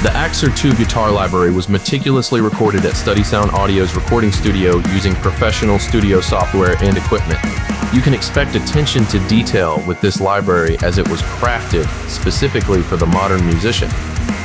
The AXURE II guitar library was meticulously recorded at Study Sound Audio's recording studio using professional studio software and equipment. You can expect attention to detail with this library as it was crafted specifically for the modern musician.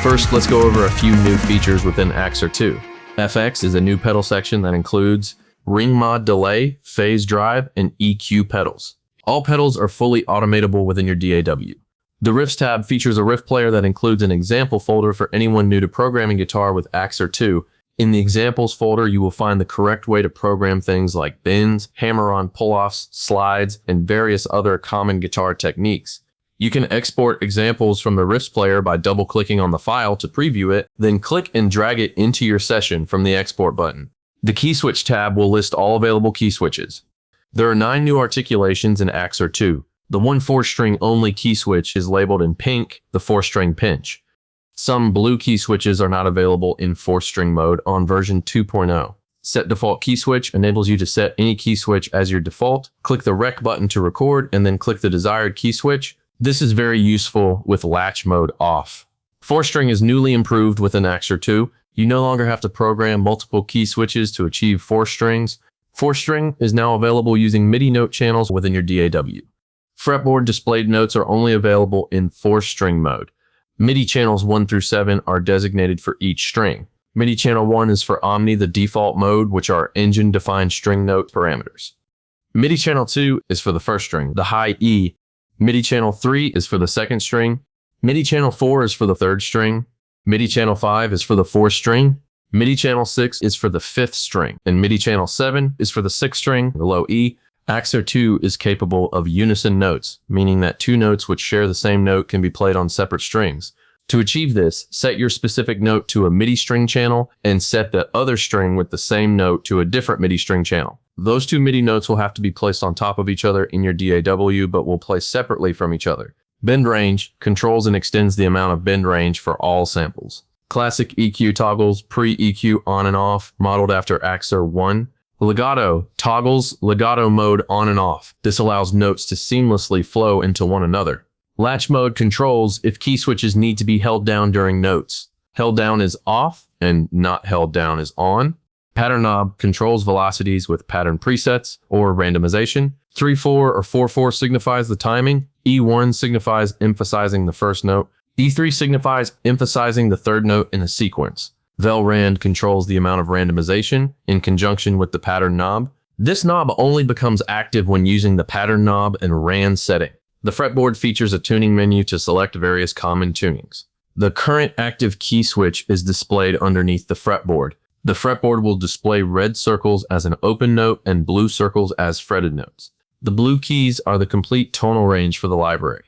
First, let's go over a few new features within AXURE II. FX is a new pedal section that includes ring mod delay, phase drive, and EQ pedals. All pedals are fully automatable within your DAW. The Riffs tab features a riff player that includes an example folder for anyone new to programming guitar with AXURE II. In the examples folder, you will find the correct way to program things like bends, hammer-on pull-offs, slides, and various other common guitar techniques. You can export examples from the Riffs player by double-clicking on the file to preview it, then click and drag it into your session from the export button. The Key Switch tab will list all available key switches. There are 9 new articulations in AXURE II. The 1 4-string only key switch is labeled in pink, the 4-string pinch. Some blue key switches are not available in 4-string mode on version 2.0. Set Default Key Switch enables you to set any key switch as your default. Click the Rec button to record and then click the desired key switch. This is very useful with latch mode off. 4-string is newly improved within AXURE II. You no longer have to program multiple key switches to achieve 4 strings. 4-string is now available using MIDI note channels within your DAW. Fretboard displayed notes are only available in 4-string mode. MIDI channels 1 through 7 are designated for each string. MIDI channel 1 is for Omni, the default mode, which are engine-defined string note parameters. MIDI channel 2 is for the 1st string, the high E. MIDI channel 3 is for the 2nd string. MIDI channel 4 is for the 3rd string. MIDI channel 5 is for the 4th string. MIDI channel 6 is for the 5th string. And MIDI channel 7 is for the 6th string, the low E. AXURE II is capable of unison notes, meaning that 2 notes which share the same note can be played on separate strings. To achieve this, set your specific note to a MIDI string channel and set the other string with the same note to a different MIDI string channel. Those 2 MIDI notes will have to be placed on top of each other in your DAW, but will play separately from each other. Bend range controls and extends the amount of bend range for all samples. Classic EQ toggles pre-EQ on and off, modeled after AXURE I. Legato toggles legato mode on and off. This allows notes to seamlessly flow into one another. Latch mode controls if key switches need to be held down during notes. Held down is off and not held down is on. Pattern knob controls velocities with pattern presets or randomization. 3/4 or 4/4 signifies the timing. E1 signifies emphasizing the first note. E3 signifies emphasizing the 3rd note in a sequence. VelRand controls the amount of randomization in conjunction with the pattern knob. This knob only becomes active when using the pattern knob and RAND setting. The fretboard features a tuning menu to select various common tunings. The current active key switch is displayed underneath the fretboard. The fretboard will display red circles as an open note and blue circles as fretted notes. The blue keys are the complete tonal range for the library.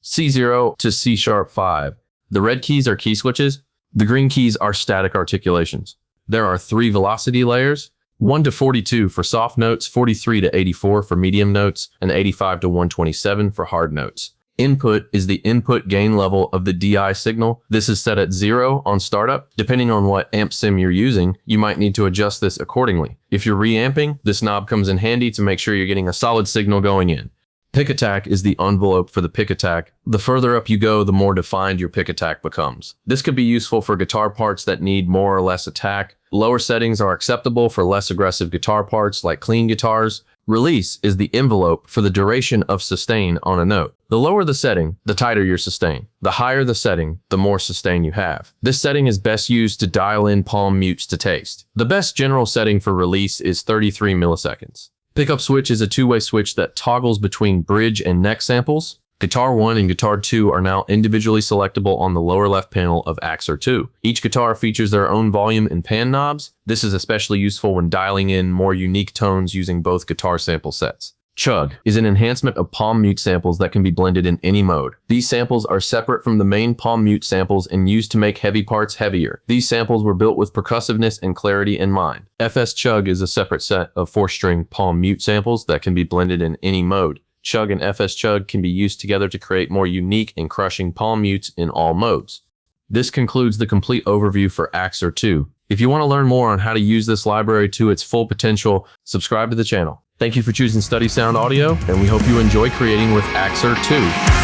C0 to C#5. The red keys are key switches. The green keys are static articulations. There are 3 velocity layers, 1 to 42 for soft notes, 43 to 84 for medium notes, and 85 to 127 for hard notes. Input is the input gain level of the DI signal. This is set at 0 on startup. Depending on what amp sim you're using, you might need to adjust this accordingly. If you're reamping, this knob comes in handy to make sure you're getting a solid signal going in. Pick attack is the envelope for the pick attack. The further up you go, the more defined your pick attack becomes. This could be useful for guitar parts that need more or less attack. Lower settings are acceptable for less aggressive guitar parts like clean guitars. Release is the envelope for the duration of sustain on a note. The lower the setting, the tighter your sustain. The higher the setting, the more sustain you have. This setting is best used to dial in palm mutes to taste. The best general setting for release is 33 milliseconds. Pickup switch is a 2-way switch that toggles between bridge and neck samples. Guitar 1 and Guitar 2 are now individually selectable on the lower left panel of AXURE II. Each guitar features their own volume and pan knobs. This is especially useful when dialing in more unique tones using both guitar sample sets. Chug is an enhancement of palm mute samples that can be blended in any mode. These samples are separate from the main palm mute samples and used to make heavy parts heavier. These samples were built with percussiveness and clarity in mind. FS Chug is a separate set of 4-string palm mute samples that can be blended in any mode. Chug and FS Chug can be used together to create more unique and crushing palm mutes in all modes. This concludes the complete overview for AXURE II. If you want to learn more on how to use this library to its full potential, subscribe to the channel. Thank you for choosing Study Sound Audio, and we hope you enjoy creating with AXURE II.